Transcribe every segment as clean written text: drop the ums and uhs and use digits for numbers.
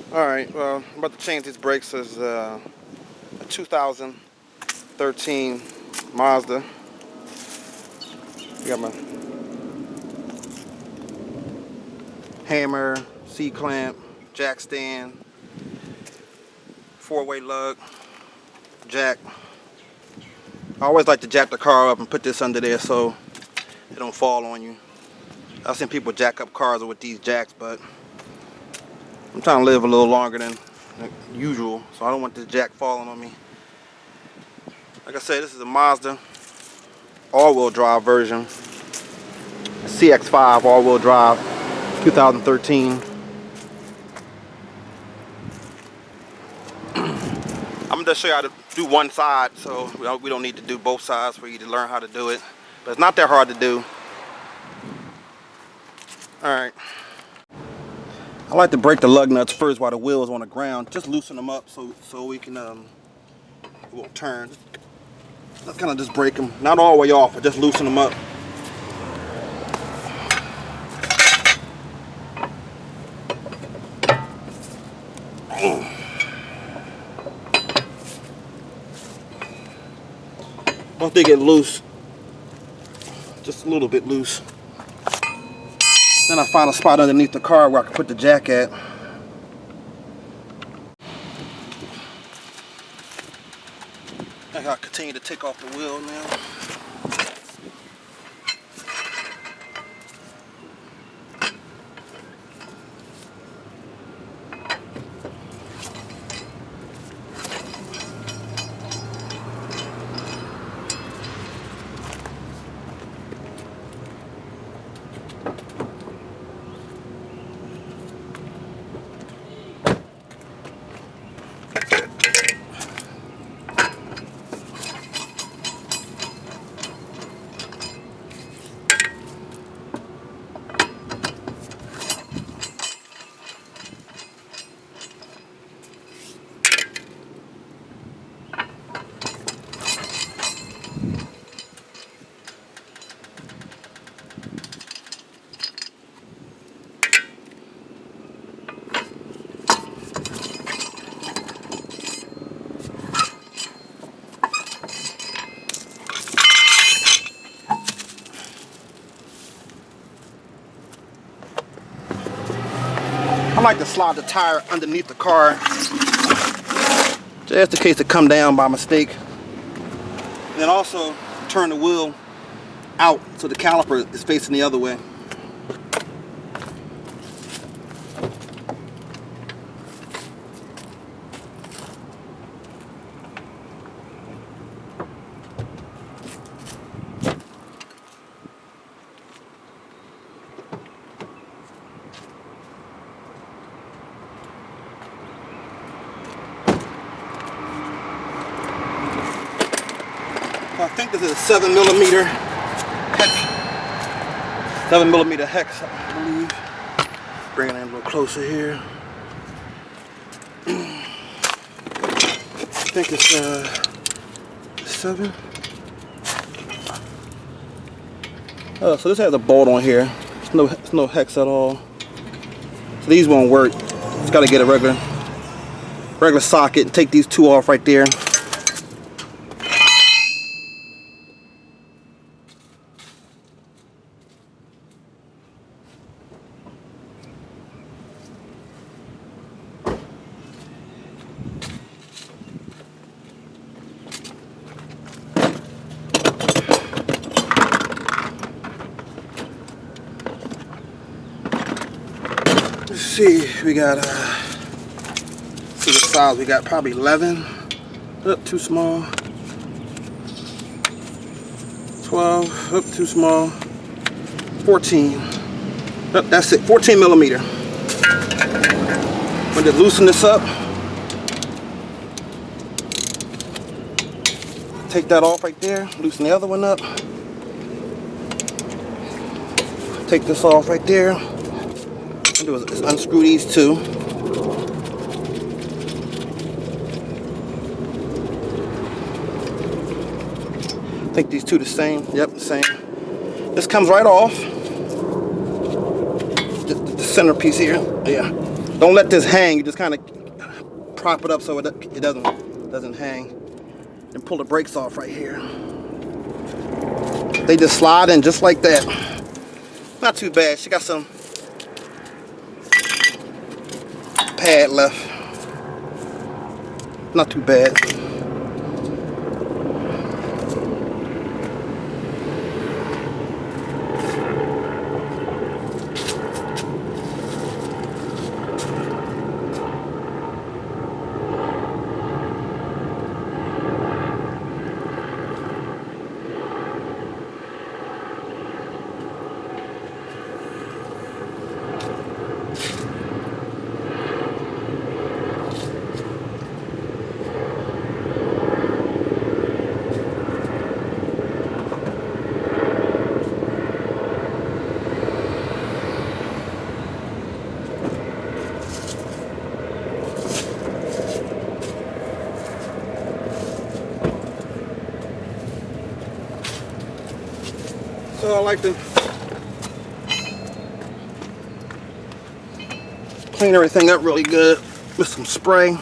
Alright, well, I'm about to change these brakes. As a 2013 Mazda. Got my hammer, C-clamp, jack stand, 4-way lug, jack. I always like to jack the car up and put this under there so it don't fall on you. I've seen people jack up cars with these jacks, but I'm trying to live a little longer than usual, so I don't want this jack falling on me. Like I said, this is a Mazda all-wheel drive version. CX5 all-wheel drive, 2013. I'm gonna just show you how to do one side, so we don't need to do both sides for you to learn how to do it. But it's not that hard to do. Alright. I like to break the lug nuts first while the wheel is on the ground. Just loosen them up so we can it won't turn. Let's kind of just break them, not all the way off, but just loosen them up. Once they get loose, just a little bit loose, then I find a spot underneath the car where I can put the jack at. I gotta continue to take off the wheel now. I like to slide the tire underneath the car, just in case it come down by mistake. And then also turn the wheel out so the caliper is facing the other way. I think this is a 7mm hex. 7mm hex, I believe. Bring it in a little closer here. I think it's 7. So this has a bolt on here. It's no hex at all. So these won't work. Just got to get a regular socket and take these two off right there. Let's see, we got see the size we got, probably 11. Too small. 12, too small. 14. That's it, 14mm. I'm gonna loosen this up. Take that off right there. Loosen the other one up. Take this off right there. What do is unscrew these two. I think these two the same. Yep, the same. This comes right off. The centerpiece here. Yeah. Don't let this hang. You just kind of prop it up so it doesn't hang. And pull the brakes off right here. They just slide in just like that. Not too bad. She got some pad left. Not too bad. So I like to clean everything up really good with some spray.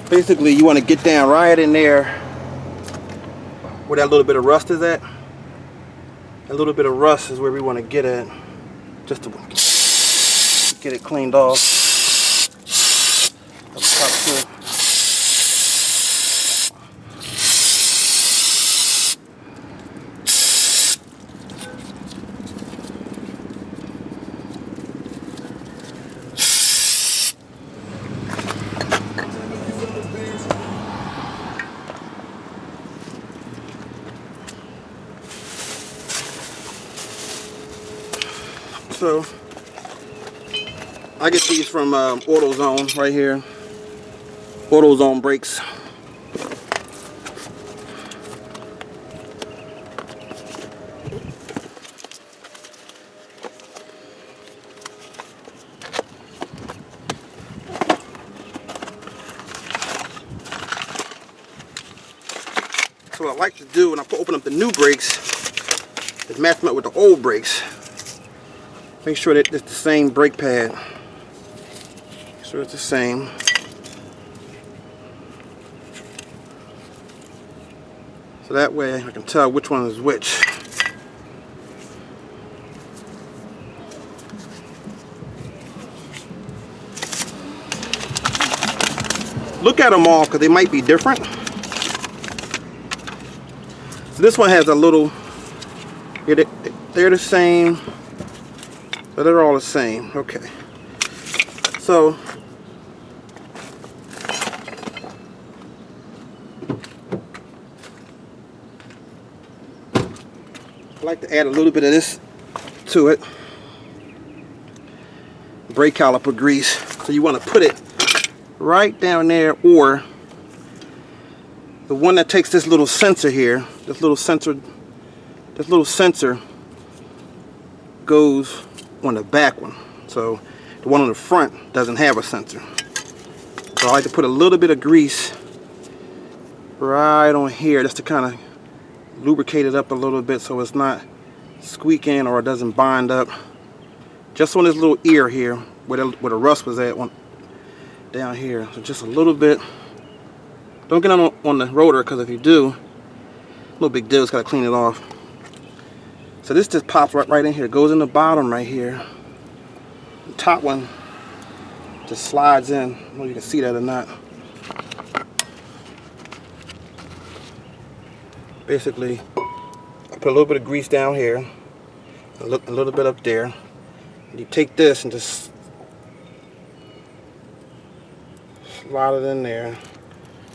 Basically, you want to get down right in there where that little bit of rust is at. A little bit of rust is where we want to get at, just to get it cleaned off. Up top too. So I get these from AutoZone right here. AutoZone brakes. So what I like to do when I open up the new brakes is match them up with the old brakes. Make sure that it's the same brake pad. Make sure it's the same. So that way I can tell which one is which. Look at them all because they might be different. So this one has a little, they're the same. So they're all the same. Okay. So I like to add a little bit of this to it. Brake caliper grease. So you want to put it right down there, or the one that takes this little sensor here, this little sensor goes on the back one. So the one on the front doesn't have a sensor. So I like to put a little bit of grease right on here just to kind of lubricate it up a little bit so it's not squeaking or it doesn't bind up. Just on this little ear here where the rust was at, down here. So just a little bit. Don't get on the rotor, because if you do, no big deal, it's got to clean it off. So this just pops right in here. It goes in the bottom right here. The top one just slides in. I don't know if you can see that or not. Basically, I put a little bit of grease down here, a little bit up there. And you take this and just slide it in there,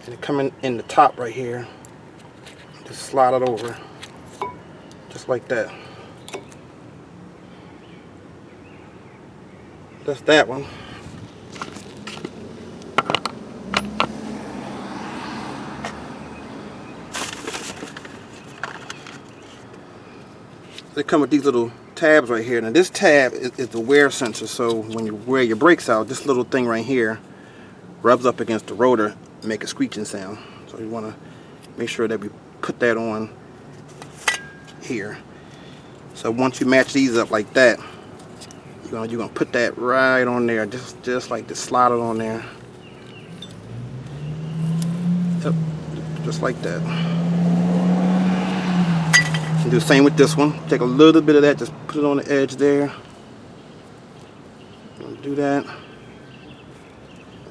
and it come in the top right here. Just slide it over, just like that. That's that one. They come with these little tabs right here. Now this tab is the wear sensor, so when you wear your brakes out, this little thing right here rubs up against the rotor and make a squeaking sound. So you want to make sure that we put that on here. So once you match these up like that, you're gonna put that right on there, just like this, slide it on there. Yep, just like that. And do the same with this one. Take a little bit of that, just put it on the edge there. Do that.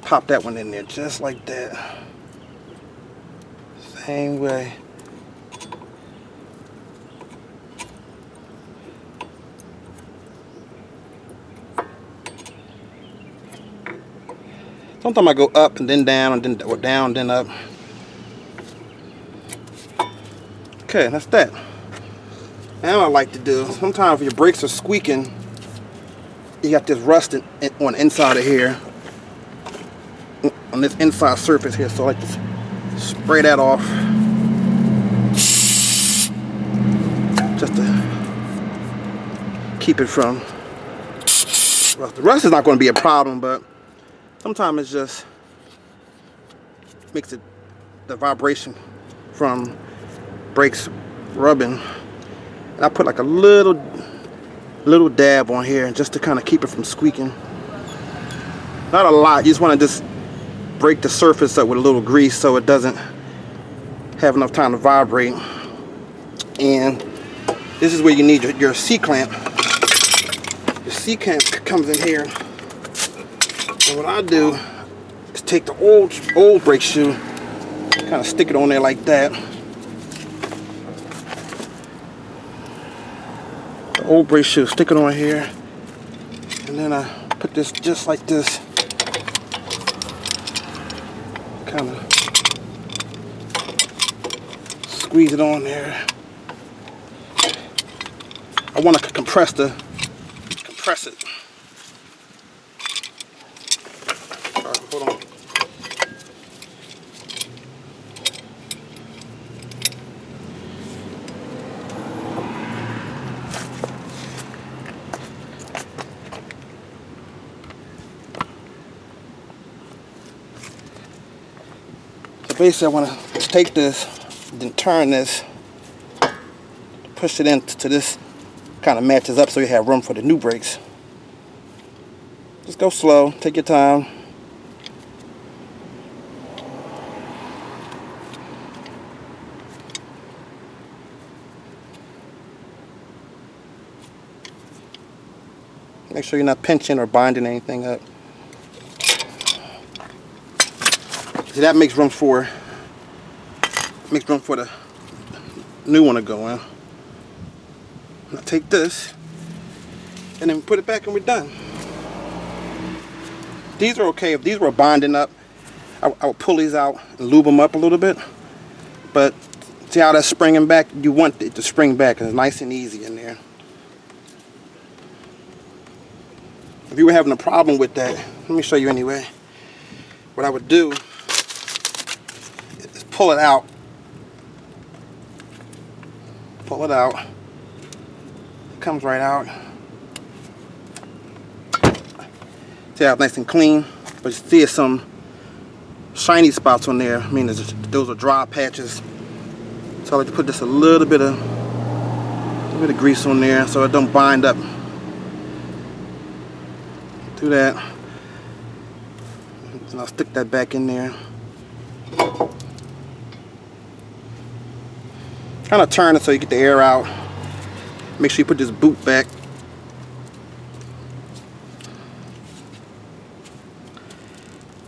Pop that one in there, just like that. Same way. Sometimes I go up and then down, and then or down, then up. Okay, that's that. Now what I like to do, sometimes if your brakes are squeaking, you got this rust on the inside of here, on this inside surface here, so I like to spray that off, just to keep it from rust. The rust is not going to be a problem, but sometimes it just makes it, the vibration from brakes rubbing. And I put like a little dab on here just to kind of keep it from squeaking. Not a lot, you just want to just break the surface up with a little grease so it doesn't have enough time to vibrate. And this is where you need your C-clamp. Your C-clamp comes in here. And what I do is take the old brake shoe, kind of stick it on there like that. The old brake shoe, stick it on here, and then I put this just like this, kind of squeeze it on there. I want to compress it. Hold on. So basically I want to take this, then turn this, push it into this, kind of matches up so you have room for the new brakes. Just go slow, take your time. Make sure you're not pinching or binding anything up. See, that makes room for the new one to go in. Now take this and then put it back and we're done. These are okay. If these were binding up, I would pull these out and lube them up a little bit. But see how that's springing back? You want it to spring back, and it's nice and easy in there. If you were having a problem with that, let me show you anyway. What I would do is pull it out. Pull it out. It comes right out. See how it's nice and clean? But you see some shiny spots on there. I mean, those are dry patches. So I like to put just a little bit of grease on there so it don't bind up. Do that, and I'll stick that back in there. Kind of turn it so you get the air out. Make sure you put this boot back.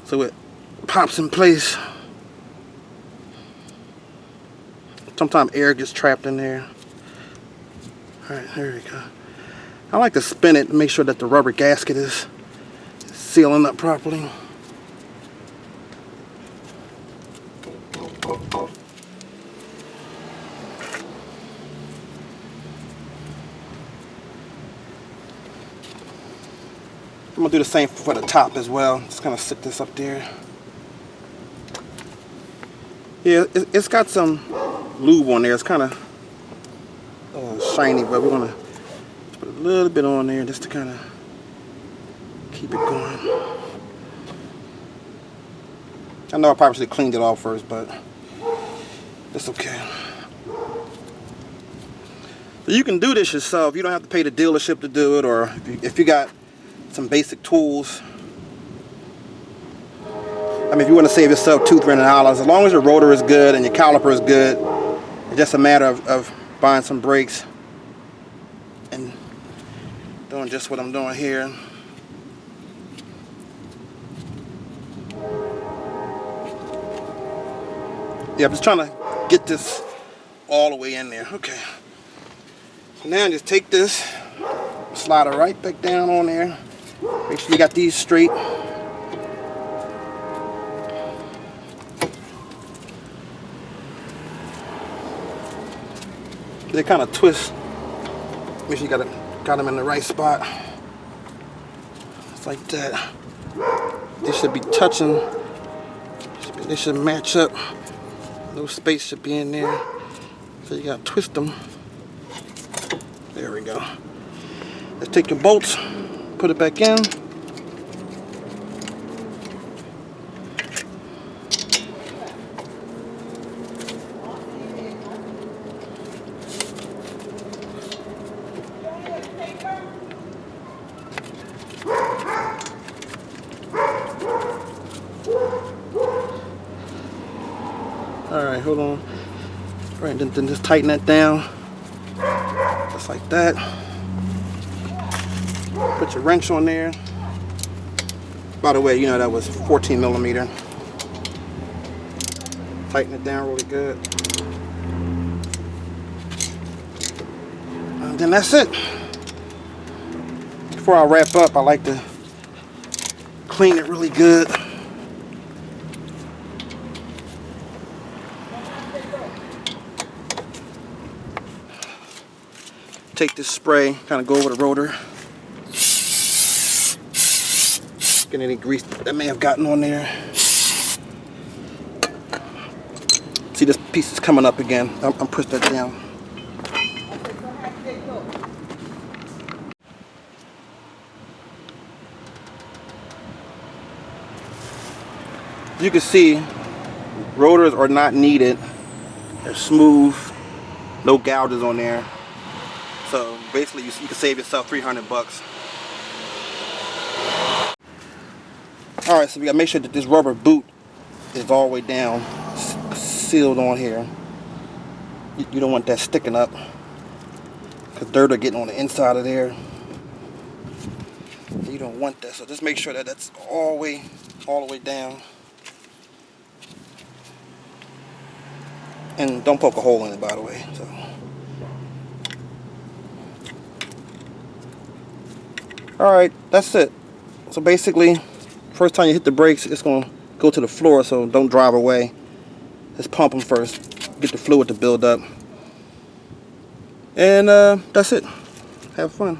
So it pops in place. Sometimes air gets trapped in there. Alright, there we go. I like to spin it to make sure that the rubber gasket is sealing up properly. I'm gonna do the same for the top as well. Just kind of sit this up there. Yeah, it's got some lube on there. It's kind of shiny, but we're gonna put a little bit on there just to kind of keep it going. I know I probably should have cleaned it off first, but it's okay. So you can do this yourself. You don't have to pay the dealership to do it, or if you got some basic tools. I mean, if you want to save yourself $200-300, as long as your rotor is good and your caliper is good, it's just a matter of buying some brakes and doing just what I'm doing here. Yeah, I'm just trying to get this all the way in there. Okay. So now just take this, slide it right back down on there. Make sure you got these straight. They kind of twist. Make sure you got them in the right spot. Just like that. They should be touching. They should match up. No space should be in there. So you gotta twist them. There we go. Let's take your bolts, put it back in. Alright, hold on. Alright, then just tighten that down. Just like that. Put your wrench on there. By the way, you know that was 14mm. Tighten it down really good. And then that's it. Before I wrap up, I like to clean it really good. Take this spray, kind of go over the rotor. Get any grease that may have gotten on there. See, this piece is coming up again. I'm push that down. You can see rotors are not needed. They're smooth, no gouges on there. So basically, you can save yourself $300. All right, so we gotta make sure that this rubber boot is all the way down, sealed on here. You don't want that sticking up, because dirt will get on the inside of there. You don't want that, so just make sure that that's all the way down. And don't poke a hole in it, by the way. So. Alright, that's it. So basically, first time you hit the brakes, it's going to go to the floor, so don't drive away. Just pump them first, get the fluid to build up. And that's it. Have fun.